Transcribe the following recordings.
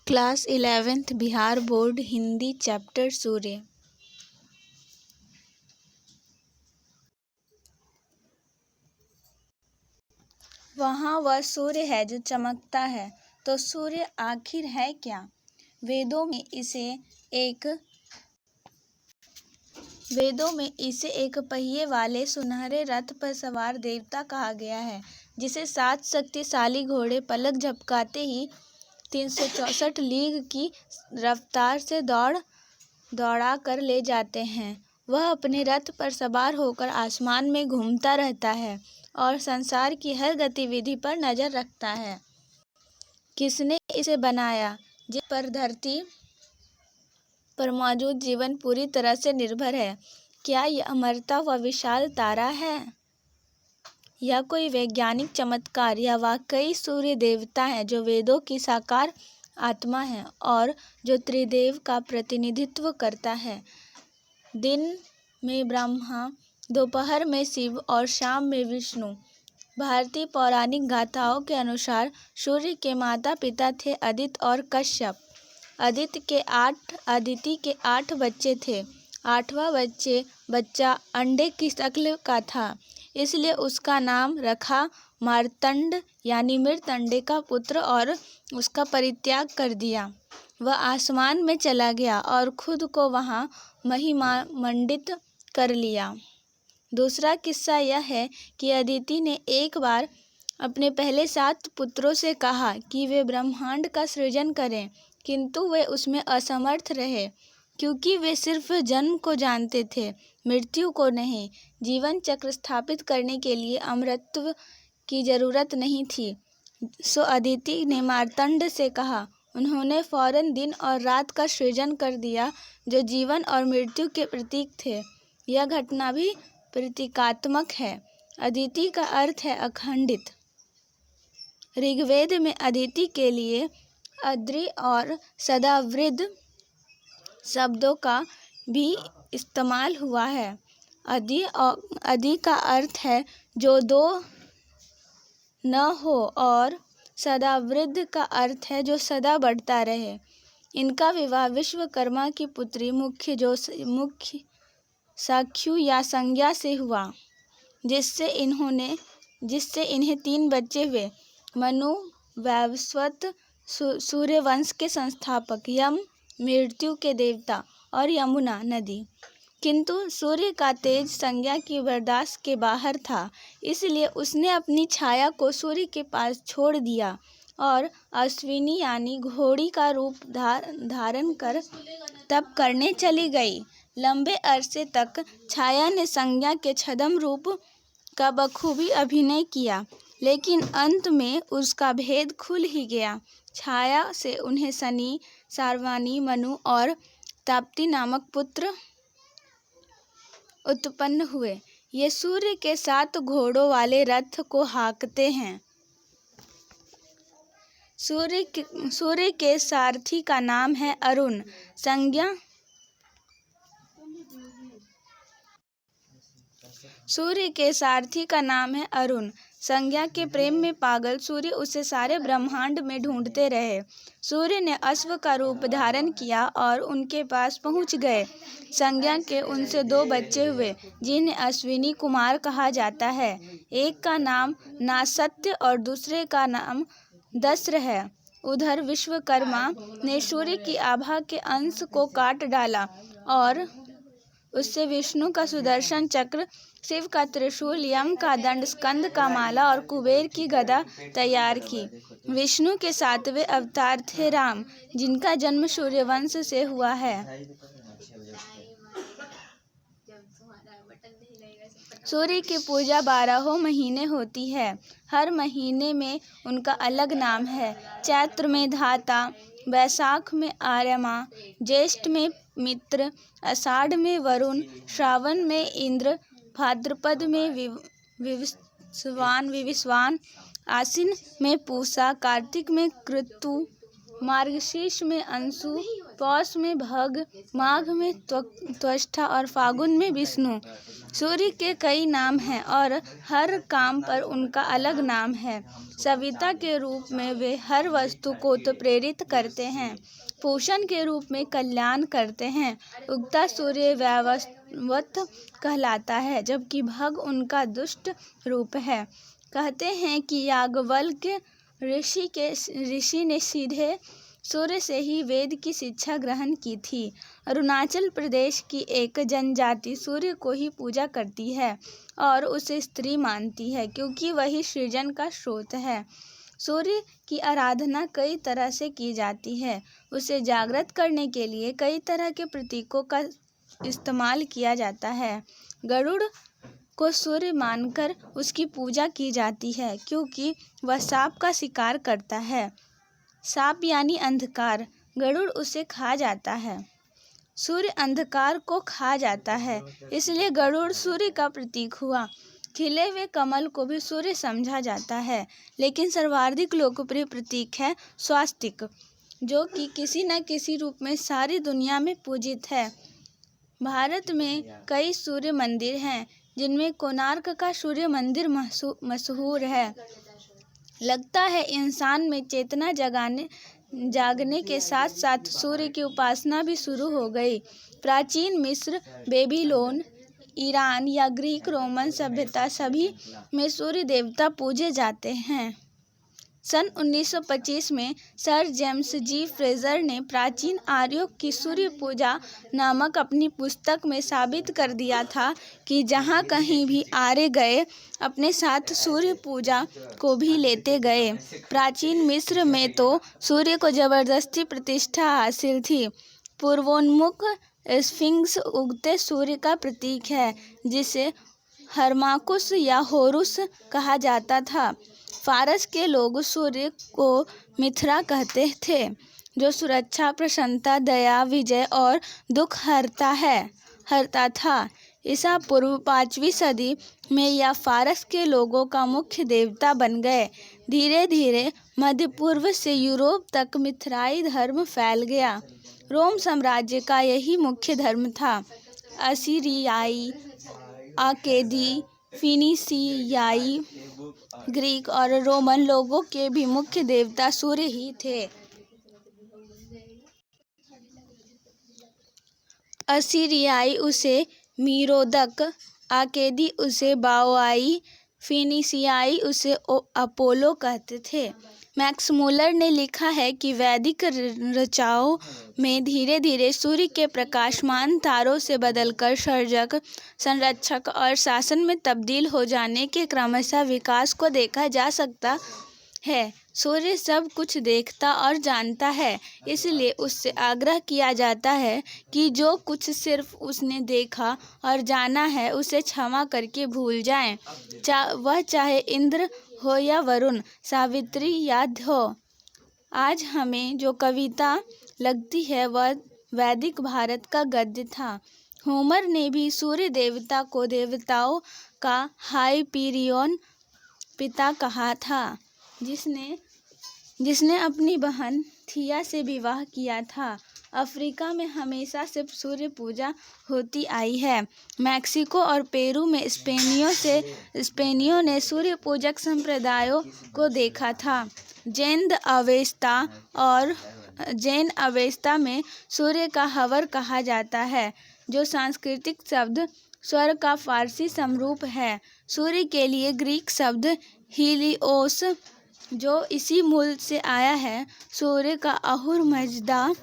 Class 11th Bihar board Hindi chapter सूर्य। वहाँ वह सूर्य है जो चमकता है, तो सूर्य आखिर है क्या? वेदों में इसे एक पहिए वाले सुनहरे रथ पर सवार देवता कहा गया है, जिसे 7 शक्तिशाली घोड़े पलक झपकाते ही 364 लीग की रफ्तार से दौड़ा कर ले जाते हैं। वह अपने रथ पर सवार होकर आसमान में घूमता रहता है और संसार की हर गतिविधि पर नजर रखता है। किसने इसे बनाया, जिस पर धरती पर मौजूद जीवन पूरी तरह से निर्भर है? क्या यह मरता हुआ विशाल तारा है, या कोई वैज्ञानिक चमत्कार, या वाकई सूर्य देवता है जो वेदों की साकार आत्मा है और जो त्रिदेव का प्रतिनिधित्व करता है? दिन में ब्रह्मा, दोपहर में शिव और शाम में विष्णु। भारतीय पौराणिक गाथाओं के अनुसार सूर्य के माता पिता थे आदित्य और कश्यप। अदिति के 8 बच्चे थे। 8वां बच्चा अंडे की शक्ल का था, इसलिए उसका नाम रखा मार्तंड, यानी मृत अंडे का पुत्र, और उसका परित्याग कर दिया। वह आसमान में चला गया और खुद को वहां महिमामंडित कर लिया। दूसरा किस्सा यह है कि अदिति ने एक बार अपने पहले 7 पुत्रों से कहा कि वे ब्रह्मांड का सृजन करें, किंतु वे उसमें असमर्थ रहे, क्योंकि वे सिर्फ जन्म को जानते थे, मृत्यु को नहीं। जीवन चक्र स्थापित करने के लिए अमरत्व की जरूरत नहीं थी। सो अदिति ने मार्तंड से कहा। उन्होंने फौरन दिन और रात का सृजन कर दिया, जो जीवन और मृत्यु के प्रतीक थे। यह घटना भी प्रतीकात्मक है। अदिति का अर्थ है अखंडित। ऋग्वेद में अदिति के लिए अद्रि और सदावृद्ध शब्दों का भी इस्तेमाल हुआ है। अदि का अर्थ है जो 2 न हो, और सदावृद्ध का अर्थ है जो सदा बढ़ता रहे। इनका विवाह विश्वकर्मा की पुत्री मुख्य साख्यु या संज्ञा से हुआ, जिससे इन्हें 3 बच्चे हुए: मनु, वैवस्वत, सूर्यवंश के संस्थापक, यम, मृत्यु के देवता, और यमुना, नदी। किंतु सूर्य का तेज संज्ञा की बर्दाश्त के बाहर था, इसलिए उसने अपनी छाया को सूर्य के पास छोड़ दिया और अश्विनी यानी घोड़ी का रूप धारण कर तप करने चली गई। लंबे अरसे तक छाया ने संज्ञा के छद्म रूप का बखूबी अभिनय किया, लेकिन अंत में उसका भेद खुल ही गया। छाया से उन्हें शनि, शार्वाणी, मनु और ताप्ती नामक पुत्र उत्पन्न हुए। ये सूर्य के 7 घोड़ों वाले रथ को हाँकते हैं। सूर्य के सारथी का नाम है अरुण। संज्ञा के प्रेम में पागल सूर्य उसे सारे ब्रह्मांड में ढूंढते रहे। सूर्य ने अश्व का रूप धारण किया और उनके पास पहुंच गए। संज्ञा के उनसे 2 बच्चे हुए, जिन्हें अश्विनी कुमार कहा जाता है। एक का नाम नासत्य और दूसरे का नाम दस्र है। उधर विश्वकर्मा ने सूर्य की आभा के अंश को काट डाला और उससे विष्णु का सुदर्शन चक्र, शिव का त्रिशूल, यम का दंड, स्कंद का माला और कुबेर की गदा तैयार की। विष्णु के 7वें अवतार थे राम, जिनका जन्म सूर्यवंश से हुआ है। सूर्य की पूजा 12 महीने होती है। हर महीने में उनका अलग नाम है। चैत्र में धाता, वैशाख में आर्यमा, ज्येष्ठ में मित्र, आषाढ़ में वरुण, श्रावण में इंद्र, भाद्रपद में विविस्वान, आश्विन में पूषा, कार्तिक में कृतु, मार्गशीर्ष में अंशु, पौष में भग, माघ में त्वष्टा और फागुन में विष्णु। सूर्य के कई नाम हैं और हर काम पर उनका अलग नाम है। सविता के रूप में वे हर वस्तु को तो प्रेरित करते हैं, पोषण के रूप में कल्याण करते हैं। उगता सूर्य वैवस्वत कहलाता है, जबकि भग उनका दुष्ट रूप है। कहते हैं कि याज्ञवल्क्य ऋषि ने सीधे सूर्य से ही वेद की शिक्षा ग्रहण की थी। अरुणाचल प्रदेश की एक जनजाति सूर्य को ही पूजा करती है और उसे स्त्री मानती है, क्योंकि वही सृजन का स्रोत है। सूर्य की आराधना कई तरह से की जाती है। उसे जागृत करने के लिए कई तरह के प्रतीकों का इस्तेमाल किया जाता है। गरुड़ को सूर्य मानकर उसकी पूजा की जाती है, क्योंकि वह सांप का शिकार करता है। सांप यानी अंधकार, गरुड़ उसे खा जाता है। सूर्य अंधकार को खा जाता है, इसलिए गरुड़ सूर्य का प्रतीक हुआ। खिले हुए कमल को भी सूर्य समझा जाता है, लेकिन सर्वाधिक लोकप्रिय प्रतीक है स्वास्तिक, जो कि किसी न किसी रूप में सारी दुनिया में पूजित है। भारत में कई सूर्य मंदिर हैं, जिनमें कोणार्क का सूर्य मंदिर मशहूर है। लगता है इंसान में चेतना जागने के साथ साथ सूर्य की उपासना भी शुरू हो गई। प्राचीन मिस्र, बेबीलोन, ईरान या ग्रीक रोमन सभ्यता सभी में सूर्य देवता पूजे जाते हैं। सन 1925 में सर जेम्स जी फ्रेजर ने प्राचीन आर्यों की सूर्य पूजा नामक अपनी पुस्तक में साबित कर दिया था कि जहाँ कहीं भी आर्य गए, अपने साथ सूर्य पूजा को भी लेते गए। प्राचीन मिस्र में तो सूर्य को जबरदस्ती प्रतिष्ठा हासिल थी। पूर्वोन्मुख स्फिंक्स उगते सूर्य का प्रतीक है, जिसे हरमाकुस या होरुस कहा जाता था। फारस के लोग सूर्य को मिथ्रा कहते थे, जो सुरक्षा, प्रसन्नता, दया, विजय और दुख हरता था। ईसा पूर्व 5वीं सदी में यह फारस के लोगों का मुख्य देवता बन गए। धीरे धीरे मध्य पूर्व से यूरोप तक मिथ्राई धर्म फैल गया। रोम साम्राज्य का यही मुख्य धर्म था। असीरियाई, आकेदी, फिनिसियाई, ग्रीक और रोमन लोगों के भी मुख्य देवता सूर्य ही थे। असीरियाई उसे मीरोदक, आकेदी उसे बाओआई, फिनिसियाई उसे अपोलो कहते थे। मैक्स मूलर ने लिखा है कि वैदिक ऋचाओं में धीरे धीरे सूर्य के प्रकाशमान तारों से बदलकर सर्जक, संरक्षक और शासन में तब्दील हो जाने के क्रमशः विकास को देखा जा सकता है। सूर्य सब कुछ देखता और जानता है, इसलिए उससे आग्रह किया जाता है कि जो कुछ सिर्फ उसने देखा और जाना है उसे क्षमा करके भूल जाए, वह चाहे इंद्र हो या वरुण, सावित्री या ध्यो। आज हमें जो कविता लगती है वह वैदिक भारत का गद्य था। होमर ने भी सूर्य देवता को देवताओं का हाइपीरियन पिता कहा था, जिसने अपनी बहन थिया से विवाह किया था। अफ्रीका में हमेशा से सूर्य पूजा होती आई है। मैक्सिको और पेरू में स्पेनियों ने सूर्य पूजक संप्रदायों को देखा था। जैन अवेस्ता में सूर्य का हवर कहा जाता है, जो सांस्कृतिक शब्द स्वर का फारसी समरूप है। सूर्य के लिए ग्रीक शब्द हीलियोस, जो इसी मूल से आया है। सूर्य का अहुर मजदा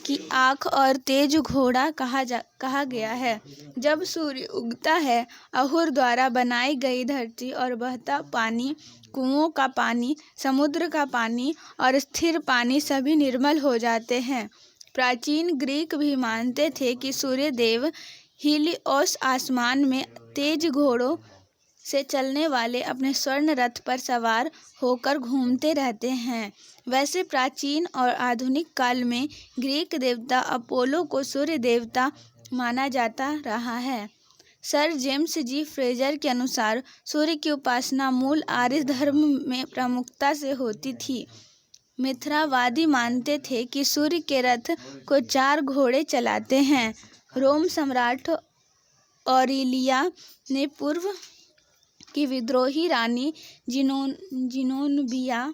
की आँख और तेज घोड़ा कहा गया है। जब सूर्य उगता है, अहुर द्वारा बनाई गई धरती और बहता पानी, कुओं का पानी, समुद्र का पानी और स्थिर पानी सभी निर्मल हो जाते हैं। प्राचीन ग्रीक भी मानते थे कि सूर्य देव हीलियोस आसमान में तेज घोड़ों से चलने वाले अपने स्वर्ण रथ पर सवार होकर घूमते रहते हैं। वैसे प्राचीन और आधुनिक काल में ग्रीक देवता अपोलो को सूर्य देवता माना जाता रहा है। सर जेम्स जी फ्रेजर के अनुसार सूर्य की उपासना मूल आर्य धर्म में प्रमुखता से होती थी। मिथ्यावादी मानते थे कि सूर्य के रथ को 4 घोड़े चलाते हैं। रोम सम्राट ऑरेलिया ने पूर्व की विद्रोही रानी जिनोबिया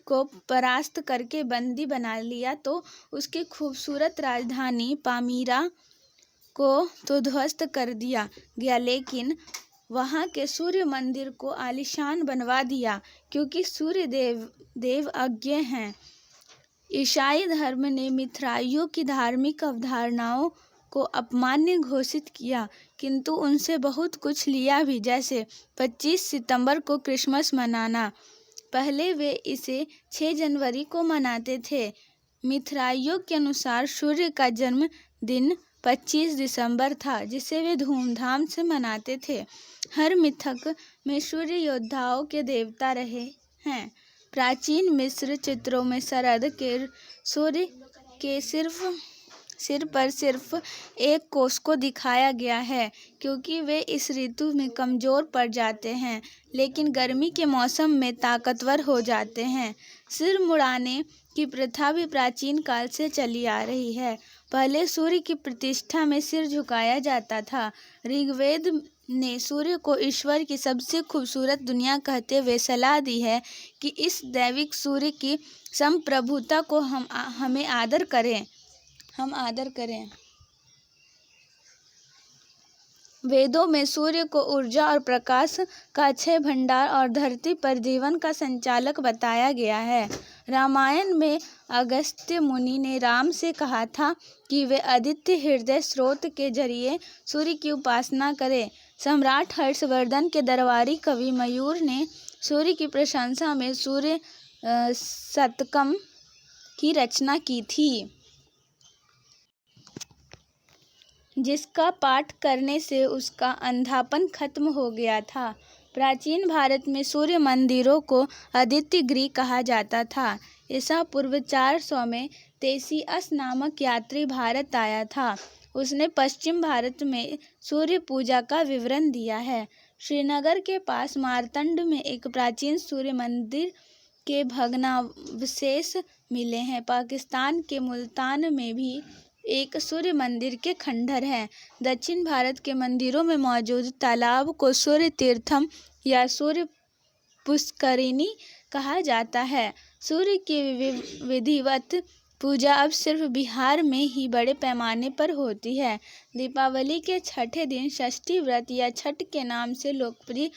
को परास्त करके बंदी बना लिया तो उसकी खूबसूरत राजधानी पामीरा को तो ध्वस्त कर दिया गया, लेकिन वहां के सूर्य मंदिर को आलीशान बनवा दिया क्योंकि सूर्य देव अज्ञ हैं। ईसाई धर्म ने मिथ्याइयों की धार्मिक अवधारणाओं को अपमान्य घोषित किया, किंतु उनसे बहुत कुछ लिया भी, जैसे 25 सितंबर को क्रिसमस मनाना। पहले वे इसे 6 जनवरी को मनाते थे। मिथ्याइयों के अनुसार सूर्य का जन्म दिन 25 दिसंबर था, जिसे वे धूमधाम से मनाते थे। हर मिथक में सूर्य योद्धाओं के देवता रहे हैं। प्राचीन मिस्र चित्रों में शरद के सूर्य के सिर पर सिर्फ एक कोस को दिखाया गया है, क्योंकि वे इस ऋतु में कमजोर पड़ जाते हैं, लेकिन गर्मी के मौसम में ताकतवर हो जाते हैं। सिर मुड़ाने की प्रथा भी प्राचीन काल से चली आ रही है। पहले सूर्य की प्रतिष्ठा में सिर झुकाया जाता था। ऋग्वेद ने सूर्य को ईश्वर की सबसे खूबसूरत दुनिया कहते हुए सलाह दी है कि इस दैविक सूर्य की संप्रभुता को हम आदर करें। वेदों में सूर्य को ऊर्जा और प्रकाश का अक्षय भंडार और धरती पर जीवन का संचालक बताया गया है। रामायण में अगस्त्य मुनि ने राम से कहा था कि वे आदित्य हृदय स्रोत के जरिए सूर्य की उपासना करें। सम्राट हर्षवर्धन के दरबारी कवि मयूर ने सूर्य की प्रशंसा में सूर्य शतकम की रचना की थी, जिसका पाठ करने से उसका अंधापन खत्म हो गया था। प्राचीन भारत में सूर्य मंदिरों को आदित्य गृह कहा जाता था। ईसा पूर्व 400 में तेसियस नामक यात्री भारत आया था। उसने पश्चिम भारत में सूर्य पूजा का विवरण दिया है। श्रीनगर के पास मारतंड में एक प्राचीन सूर्य मंदिर के भग्नावशेष मिले हैं। पाकिस्तान के मुल्तान में भी एक सूर्य मंदिर के खंडहर हैं। दक्षिण भारत के मंदिरों में मौजूद तालाब को सूर्य तीर्थम या सूर्य पुष्करिणी कहा जाता है। सूर्य की विधिवत पूजा अब सिर्फ बिहार में ही बड़े पैमाने पर होती है। दीपावली के छठे दिन षष्ठी व्रत या छठ के नाम से लोकप्रिय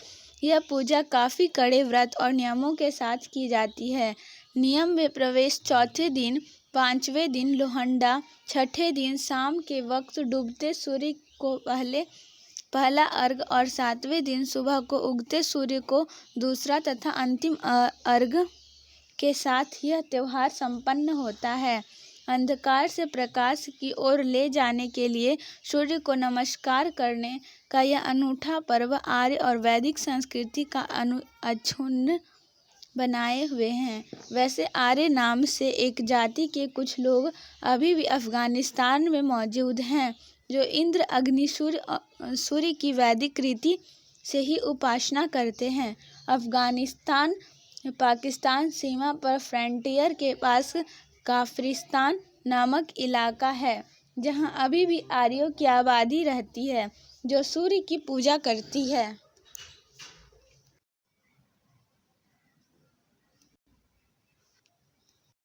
यह पूजा काफ़ी कड़े व्रत और नियमों के साथ की जाती है। नियम में प्रवेश चौथे दिन, 5वें दिन लोहंडा, छठे दिन शाम के वक्त डूबते सूर्य को पहला अर्घ और 7वें दिन सुबह को उगते सूर्य को दूसरा तथा अंतिम अर्घ के साथ यह त्योहार संपन्न होता है। अंधकार से प्रकाश की ओर ले जाने के लिए सूर्य को नमस्कार करने का यह अनूठा पर्व आर्य और वैदिक संस्कृति का अक्षुण्ण बनाए हुए हैं। वैसे आर्य नाम से एक जाति के कुछ लोग अभी भी अफगानिस्तान में मौजूद हैं, जो इंद्र, अग्नि, सूर्य की वैदिक रीति से ही उपासना करते हैं। अफगानिस्तान पाकिस्तान सीमा पर फ्रंटियर के पास काफिरिस्तान नामक इलाका है, जहां अभी भी आर्यों की आबादी रहती है, जो सूर्य की पूजा करती है।